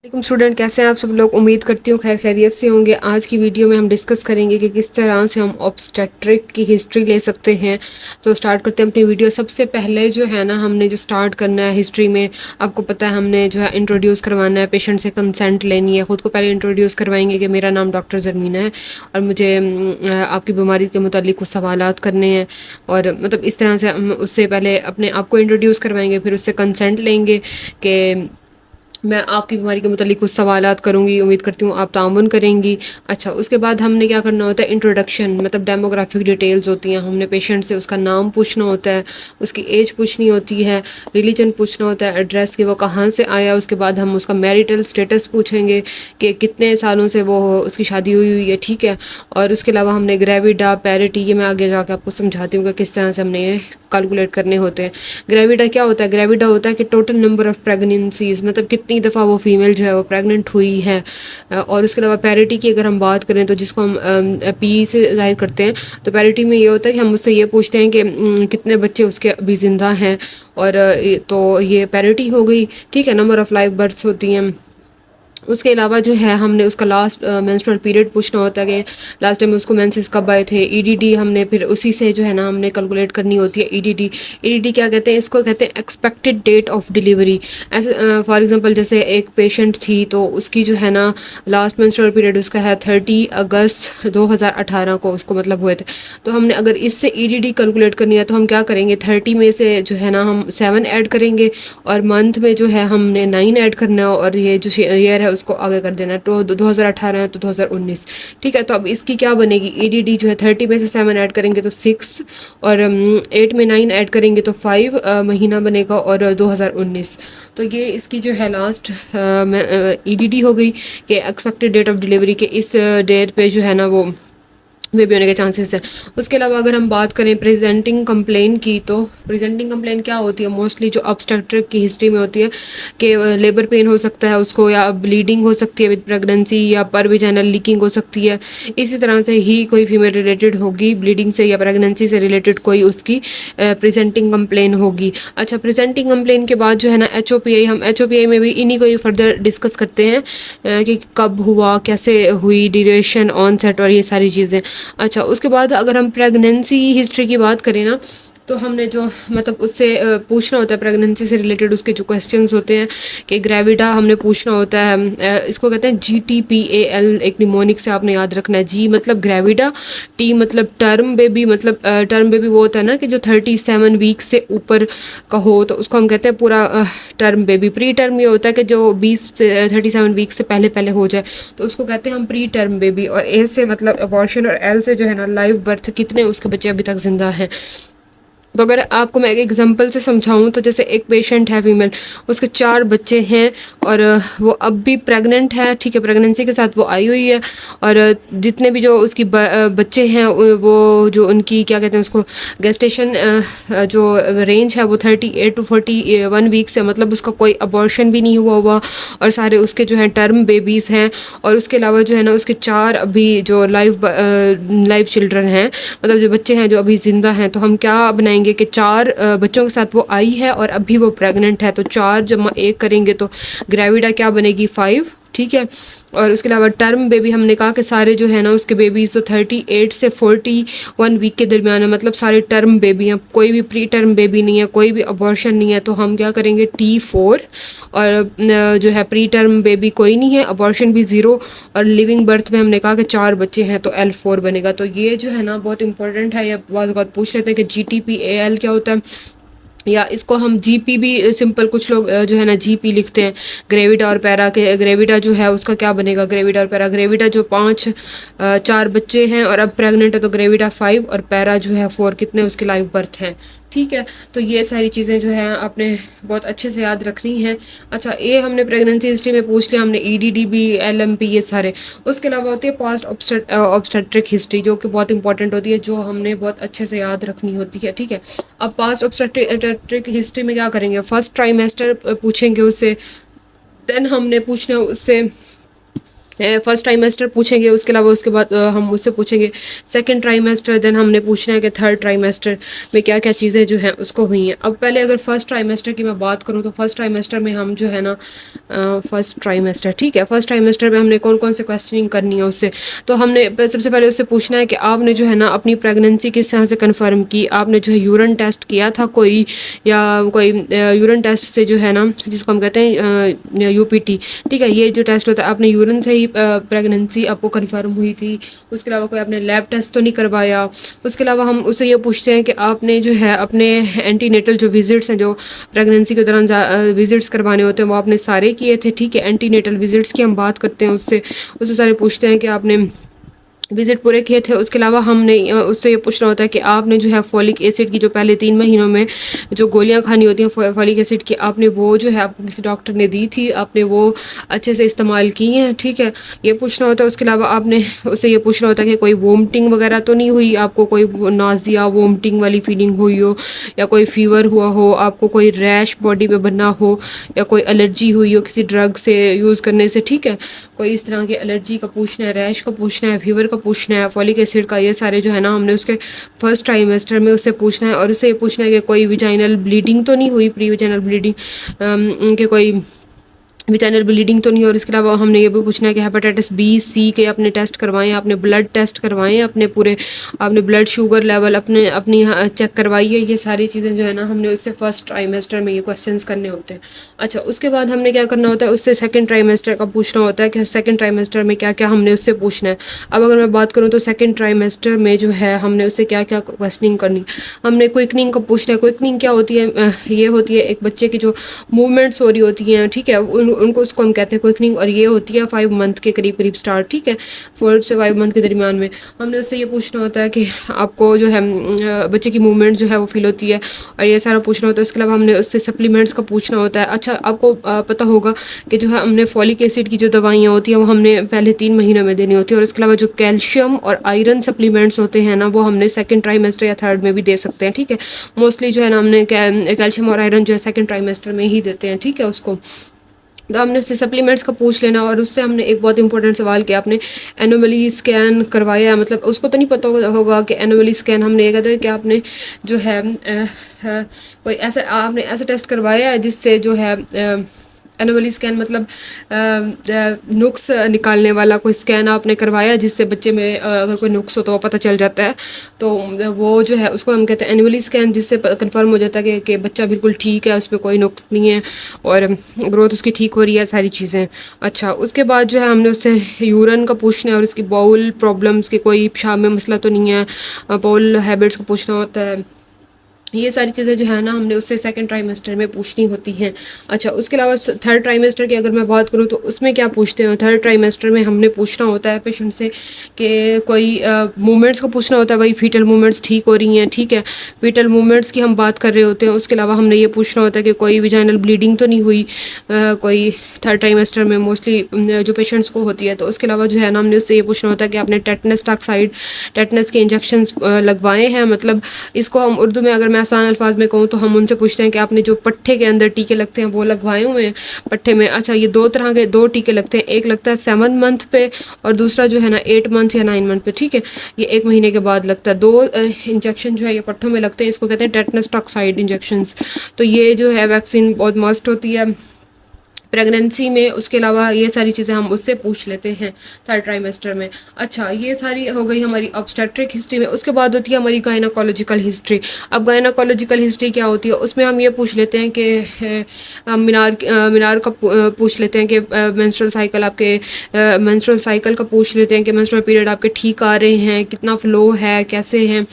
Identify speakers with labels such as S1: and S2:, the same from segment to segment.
S1: वालेकुम स्टूडेंट, कैसे हैं आप सब लोग। उम्मीद करती हूँ खैर खैरियत से होंगे। आज की वीडियो में हम डिस्कस करेंगे कि किस तरह से हम ऑब्स्टेट्रिक की हिस्ट्री ले सकते हैं। तो स्टार्ट करते हैं अपनी वीडियो। सबसे पहले जो है ना, हमने जो स्टार्ट करना है हिस्ट्री में, आपको पता है हमने जो है इंट्रोड्यूस करवाना है, पेशेंट से कंसेंट लेनी है। ख़ुद को पहले इंट्रोड्यूस करवाएंगे कि मेरा नाम डॉक्टर ज़रमीना है और मुझे आपकी बीमारी के मुतालिक कुछ सवालात करने हैं। और मतलब इस तरह से हम उससे पहले अपने आप को इंट्रोड्यूस करवाएंगे, फिर उससे कंसेंट लेंगे कि मैं आपकी बीमारी के मुतालिक कुछ सवालात करूँगी। उम्मीद करती हूँ आप तामुन करेंगी। अच्छा, उसके बाद हमने क्या करना होता है, इंट्रोडक्शन, मतलब डेमोग्राफिक डिटेल्स होती हैं। हमने पेशेंट से उसका नाम पूछना होता है, उसकी एज पूछनी होती है, रिलीजन पूछना होता है, एड्रेस कि वो कहाँ से आया। उसके बाद हम उसका मैरिटल स्टेटस पूछेंगे कि कितने सालों से वो उसकी शादी हुई है, ठीक है। और उसके अलावा हमने ग्रेविडा, पैरिटी, ये मैं आगे जाकर आपको समझाती हूँ कि किस तरह से हमने ये कैलकुलेट करने होते हैं। ग्रेविडा क्या होता है? ग्रेविडा होता है कि टोटल नंबर ऑफ़ प्रेगनेंसीज, मतलब कितनी दफ़ा वो फीमेल जो है वो प्रेग्नेंट हुई है। और उसके अलावा पैरिटी की अगर हम बात करें तो जिसको हम पी से ज़ाहिर करते हैं, तो पैरिटी में ये होता है कि हम उससे ये पूछते हैं कि कितने बच्चे उसके अभी ज़िंदा हैं। और तो ये पैरिटी हो गई, ठीक है। नंबर ऑफ़ लाइव बर्थ्स होती हैं। उसके अलावा जो है हमने उसका लास्ट मेंस्ट्रुअल पीरियड पूछना होता है कि लास्ट टाइम उसको मेंसेस कब आए थे। ईडीडी हमने फिर उसी से जो है ना हमने कैलकुलेट करनी होती है। ईडीडी, ईडीडी क्या कहते हैं? इसको कहते हैं एक्सपेक्टेड डेट ऑफ डिलीवरी। ऐसे फॉर एग्जांपल जैसे एक पेशेंट थी तो उसकी जो है ना लास्ट मेंस्ट्रुअल पीरियड उसका है 30 अगस्त 2018 को उसको मतलब हुए थे। तो हमने अगर इससे ईडीडी कैलकुलेट करनी है तो हम क्या करेंगे, 30 में से जो है ना हम 7 ऐड करेंगे और मंथ में जो है हमने 9 ऐड करना है और ये जो ईयर है उसको आगे कर देना है। तो 2018 है तो 2019, ठीक है। तो अब इसकी क्या बनेगी? ईडीडी जो है 30 में से 7 ऐड करेंगे तो 6 और 8 में 9 ऐड करेंगे तो 5 महीना बनेगा और 2019। तो ये इसकी जो है लास्ट ईडीडी हो गई कि एक्सपेक्टेड डेट ऑफ डिलीवरी के इस डेट पे जो है ना वो बेबी होने के चांसेस है। उसके अलावा अगर हम बात करें प्रेजेंटिंग कंप्लेन की, तो प्रेजेंटिंग कंप्लेन क्या होती है? मोस्टली जो ऑब्स्टेट्रिक की हिस्ट्री में होती है कि लेबर पेन हो सकता है उसको, या ब्लीडिंग हो सकती है विद प्रेगनेंसी, या पर विजाइनल लीकिंग हो सकती है। इसी तरह से ही कोई फीमेल रिलेटेड होगी ब्लीडिंग से या प्रेगनेंसी से रिलेटेड कोई उसकी प्रेजेंटिंग कंप्लेन होगी। अच्छा, प्रेजेंटिंग कंप्लेन के बाद जो है ना HOPI, हम HOPI में भी इन्हीं को ही फर्दर डिस्कस करते हैं कि कब हुआ, कैसे हुई, ड्यूरेशन, ऑनसेट और ये सारी चीज़ें। अच्छा, उसके बाद अगर हम प्रेगनेंसी हिस्ट्री की बात करें ना, तो हमने जो मतलब उससे पूछना होता है प्रेगनेंसी से रिलेटेड उसके जो क्वेश्चंस होते हैं कि ग्रेविडा हमने पूछना होता है। इसको कहते हैं GTPAL, एक निमोनिक से आपने याद रखना है। जी मतलब ग्रेविडा, T मतलब टर्म बेबी, मतलब टर्म बेबी वो होता है ना कि जो 37 वीक से ऊपर का हो, तो उसको हम कहते हैं पूरा टर्म बेबी। प्री टर्म ये होता है कि जो 20 से 37 वीक से पहले पहले हो जाए, तो उसको कहते हैं हम प्री टर्म बेबी। और ए से मतलब अबॉर्शन और एल से जो है ना लाइव बर्थ, कितने उसके बच्चे अभी तक जिंदा हैं। तो अगर आपको मैं एक एग्जांपल से समझाऊं तो जैसे एक पेशेंट है फीमेल, उसके 4 बच्चे हैं और वो अब भी प्रेग्नेंट है, ठीक है। प्रेगनेंसी के साथ वो आई हुई है और जितने भी जो उसकी बच्चे हैं वो जो उनकी क्या कहते हैं उसको गेस्टेशन जो रेंज है वो 38 टू 41 वीक्स है, मतलब उसका कोई अबॉर्शन भी नहीं हुआ और सारे उसके जो हैं टर्म बेबीज़ हैं। और उसके अलावा जो है ना उसके 4 अभी जो लाइव चिल्ड्रन हैं, मतलब जो बच्चे हैं जो अभी ज़िंदा हैं। तो हम क्या बनाएंगे कि 4 बच्चों के साथ वो आई है और अभी वो प्रेग्नेंट है, तो 4 जमा 1 करेंगे तो ग्रेविडा क्या बनेगी? 5, ठीक है। और उसके अलावा टर्म बेबी हमने कहा कि सारे जो है ना उसके बेबीज़ तो 38 से 41 वीक के दरमियान है, मतलब सारे टर्म बेबी हैं, कोई भी प्री टर्म बेबी नहीं है, कोई भी अबॉर्शन नहीं है। तो हम क्या करेंगे? T4। और जो है प्री टर्म बेबी कोई नहीं है, अबॉर्शन भी 0, और लिविंग बर्थ में हमने कहा कि 4 बच्चे हैं तो L4 बनेगा। तो ये जो है ना बहुत इंपॉर्टेंट है, ये बहुत पूछ लेते हैं कि GTPAL क्या होता है, या इसको हम GP भी सिंपल, कुछ लोग जो है ना GP लिखते हैं। ग्रेविडा और पैरा के, ग्रेविडा जो है उसका क्या बनेगा? ग्रेविडा और पैरा, ग्रेविडा जो 4 बच्चे हैं और अब प्रेग्नेंट है तो ग्रेविडा 5 और पैरा जो है 4, कितने उसके लाइव बर्थ हैं, ठीक है। तो ये सारी चीज़ें जो हैं आपने बहुत अच्छे से याद रखनी हैं। अच्छा, ये हमने प्रेगनेंसी हिस्ट्री में पूछ लिया, हमने EDD भी, LMP, ये सारे। उसके अलावा होती है पास्ट ऑब्स्टेट्रिक हिस्ट्री, जो कि बहुत इंपॉर्टेंट होती है, जो हमने बहुत अच्छे से याद रखनी होती है, ठीक है। अब पास्ट ऑब्स्टेट्रिक हिस्ट्री में क्या करेंगे? फर्स्ट ट्राइमेस्टर पूछेंगे उससे, देन हमने पूछना उससे फर्स्ट ट्राइमेस्टर पूछेंगे, उसके अलावा उसके बाद हम उससे पूछेंगे सेकंड ट्राइमेस्टर, देन हमने पूछना है कि थर्ड ट्राइमेस्टर में क्या क्या चीज़ें जो हैं उसको हुई हैं। अब पहले अगर फर्स्ट ट्राइमेस्टर की मैं बात करूँ तो फर्स्ट ट्राइमेस्टर में हम जो है ना फर्स्ट ट्राइमेस्टर, ठीक है, फर्स्ट ट्राइमेस्टर में हमने कौन कौन से क्वेश्चनिंग करनी है उससे। तो हमने सबसे पहले उससे पूछना है कि आपने जो है ना अपनी प्रेगनेंसी किस तरह से कन्फर्म की, आपने जो है यूरिन टेस्ट किया था कोई, या कोई यूरिन टेस्ट से जो है ना जिसको हम कहते हैं यूपीटी, ठीक है, ये जो टेस्ट होता है आपने यूरिन से ही प्रेगनेंसी आपको कन्फर्म हुई थी। उसके अलावा कोई आपने लैब टेस्ट तो नहीं करवाया। उसके अलावा हम उससे ये पूछते हैं कि आपने जो है अपने एंटीनेटल जो विजिट्स हैं जो प्रेगनेंसी के दौरान विजिट्स करवाने होते हैं वो आपने सारे किए थे, ठीक है, एंटीनेटल विजिट्स की हम बात करते हैं उससे उससे सारे पूछते हैं कि आपने विजिट पूरे किए थे। उसके अलावा हमने उससे ये पूछना होता है कि आपने जो है फॉलिक एसिड की जो पहले 3 महीनों में जो गोलियां खानी होती हैं फॉलिक एसिड की, आपने वो जो है आपको किसी डॉक्टर ने दी थी, आपने वो अच्छे से इस्तेमाल की हैं, ठीक है, ये पूछना होता है। उसके अलावा आपने उससे ये पूछना होता है कि कोई वोमिटिंग वगैरह तो नहीं हुई, आपको कोई नाजिया वोमिटिंग वाली फीलिंग हुई हो, या कोई फीवर हुआ हो, आपको कोई रैश बॉडी पे बना हो, या कोई एलर्जी हुई हो किसी ड्रग से यूज़ करने से, ठीक है, कोई इस तरह की एलर्जी का पूछना है, रैश का पूछना है, फीवर का पूछना है, फॉलिक एसिड का, ये सारे जो है ना हमने उसके फर्स्ट ट्राइमेस्टर में उससे पूछना है। और उससे ये पूछना है कि कोई विजाइनल ब्लीडिंग तो नहीं हुई, प्री विजाइनल ब्लीडिंग के कोई विजाइनल ब्लीडिंग तो नहीं। और इसके अलावा हमने ये भी पूछना है कि हेपेटाइटिस बी सी के अपने टेस्ट करवाएं, आपने ब्लड टेस्ट करवाएं, अपने पूरे आपने ब्लड शुगर लेवल अपनी चेक करवाई है। ये सारी चीज़ें जो है ना हमने उससे फर्स्ट ट्राइमेस्टर में ये क्वेश्चंस करने होते हैं। अच्छा, उसके बाद हमने क्या करना होता है, उससे सेकंड ट्राइमेस्टर का पूछना होता है कि सेकंड ट्राइमेस्टर में क्या क्या हमने उससे पूछना है। अब अगर मैं बात करूँ तो सेकंड ट्राइमेस्टर में जो है हमने उससे क्या क्या क्वेश्चनिंग करनी, हमने क्विकनिंग का पूछना है। क्विकनिंग क्या होती है, ये होती है एक बच्चे की जो मूवमेंट्स हो रही होती हैं, ठीक है, उनको उसको हम कहते हैं क्विकनिंग, और ये होती है 5 मंथ के करीब करीब स्टार्ट, ठीक है, 4 से 5 मंथ के दरमियान में। हमने उससे ये पूछना होता है कि आपको जो है बच्चे की मूवमेंट जो है वो फील होती है, और ये सारा पूछना होता है। उसके अलावा हमने उससे सप्लीमेंट्स का पूछना होता है। अच्छा, आपको पता होगा कि जो है हमने फॉलिक एसिड की जो दवाइयाँ होती हैं वो हमने पहले 3 महीनों में देनी होती है, और उसके अलावा जो कैल्शियम और आयरन सप्लीमेंट्स होते हैं ना वो हमने सेकंड ट्राइमेस्टर या थर्ड में भी दे सकते हैं, ठीक है, मोस्टली जो है ना हमने कैल्शियम और आयरन जो है सेकंड ट्राइमेस्टर में ही देते हैं, ठीक है उसको। तो हमने उससे सप्लीमेंट्स का पूछ लेना। और उससे हमने एक बहुत इंपॉर्टेंट सवाल किया, आपने एनोमली स्कैन करवाया, मतलब उसको तो नहीं पता होगा कि एनोमली स्कैन हमने ये कहते हैं कि आपने जो है कोई ऐसा आपने ऐसा टेस्ट करवाया है जिससे जो है एनोमली स्कैन मतलब नुक्स निकालने वाला कोई स्कैन आपने करवाया जिससे बच्चे में अगर कोई नुक्स हो तो वो पता चल जाता है, तो वो जो है उसको हम कहते हैं एनुअली स्कैन, जिससे कंफर्म हो जाता है कि बच्चा बिल्कुल ठीक है, उसमें कोई नुक्स नहीं है और ग्रोथ उसकी ठीक हो रही है, सारी चीज़ें। अच्छा, उसके बाद जो है हमने उससे यूरिन का पूछना है और उसकी बाउल प्रॉब्लम्स की कोई पेशाब में मसला तो नहीं है, बाउल हैबिट्स का पूछना होता है। ये सारी चीज़ें जो है ना हमने उससे सेकंड ट्राइमेस्टर में पूछनी होती हैं। अच्छा, उसके अलावा थर्ड ट्राइमेस्टर की अगर मैं बात करूँ तो उसमें क्या पूछते हैं, थर्ड ट्राइमेस्टर में हमने पूछना होता है पेशेंट से कि कोई मूवमेंट्स का पूछना होता है, भाई फीटल मूवमेंट्स ठीक हो रही हैं, ठीक है, फीटल मूवमेंट्स की हम बात कर रहे होते हैं। उसके अलावा हमने ये पूछना होता है कि कोई विजाइनल ब्लीडिंग तो नहीं हुई कोई थर्ड ट्राइमेस्टर में मोस्टली जो पेशेंट्स को होती है। तो उसके अलावा जो है ना हमने उससे ये पूछना होता है कि आपने टेटनस टॉक्साइड टेटनस के इंजेक्शन लगवाए हैं, मतलब इसको हम उर्दू में अगर मैं आसान अल्फाज में कहूँ तो हम उनसे पूछते हैं कि आपने जो पट्टे के अंदर टीके लगते हैं वो लगवाए हुए हैं पट्टे में। अच्छा, ये 2 तरह के 2 टीके लगते हैं, एक लगता है 7 मंथ पे और दूसरा जो है ना 8 मंथ या 9 मंथ पे, ठीक है, ये 1 महीने के बाद लगता है। 2 इंजेक्शन जो है ये पट्टों में लगते हैं, इसको कहते हैं टेटनस टॉक्साइड इंजेक्शंस। तो ये जो है वैक्सीन बहुत मस्ट होती है प्रेगनेंसी में। उसके अलावा ये सारी चीज़ें हम उससे पूछ लेते हैं थर्ड ट्राइमेस्टर में। अच्छा, ये सारी हो गई हमारी ऑब्स्टेट्रिक हिस्ट्री में। उसके बाद होती है हमारी गायनाकोलॉजिकल हिस्ट्री। अब गायनाकोलॉजिकल हिस्ट्री क्या होती है, उसमें हम ये पूछ लेते हैं कि मीनार का पूछ लेते हैं कि मेंस्ट्रुअल साइकिल आपके मेंस्ट्रुअल साइकिल का पूछ लेते हैं कि मेंस्ट्रुअल पीरियड आपके ठीक आ रहे हैं, कितना फ्लो है, कैसे हैं,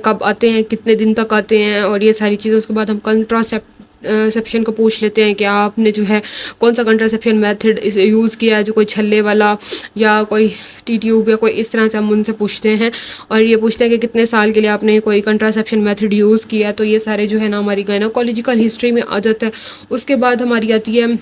S1: कब आते हैं, कितने दिन तक आते हैं, और ये सारी चीज़ें। उसके बाद हम कंट्रासेप्शन को पूछ लेते हैं कि आपने जो है कौन सा कंट्रासेप्शन मेथड यूज़ किया है, जो कोई छल्ले वाला या कोई टी ट्यूब या कोई इस तरह से हम उनसे पूछते हैं। और ये पूछते हैं कि कितने साल के लिए आपने कोई कंट्रासेप्शन मेथड यूज़ किया। तो ये सारे जो है ना हमारी गायनाकोलॉजिकल हिस्ट्री में आ जाता है। उसके बाद हमारी आती है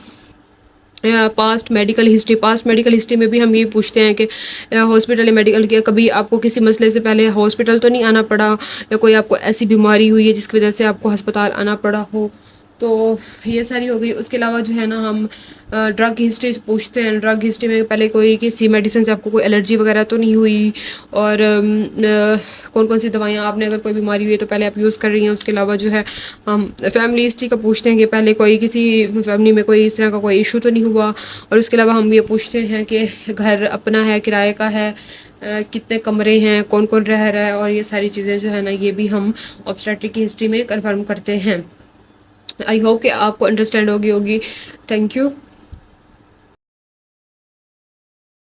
S1: past medical history. Past medical history में भी हम ये पूछते हैं कि हॉस्पिटल या मेडिकल के कभी आपको किसी मसले से पहले हॉस्पिटल तो नहीं आना पड़ा, या कोई आपको ऐसी बीमारी हुई है जिसकी वजह से आपको अस्पताल आना पड़ा हो। तो ये सारी हो गई। उसके अलावा जो है ना हम ड्रग हिस्ट्री पूछते हैं। ड्रग हिस्ट्री में पहले कोई किसी मेडिसिन से आपको कोई एलर्जी वगैरह तो नहीं हुई, और कौन कौन सी दवाइयाँ आपने अगर कोई बीमारी हुई है तो पहले आप यूज़ कर रही हैं। उसके अलावा जो है हम फैमिली हिस्ट्री का पूछते हैं कि पहले कोई किसी फैमिली में कोई इस तरह का कोई इशू तो नहीं हुआ। और उसके अलावा हम ये पूछते हैं कि घर अपना है, किराए का है, कितने कमरे हैं, कौन कौन रह रहा है, और ये सारी चीज़ें जो है ना ये भी हम ऑब्स्टेट्रिक की हिस्ट्री में कन्फर्म करते हैं। आई होप कि आपको अंडरस्टैंड होगी। Thank you.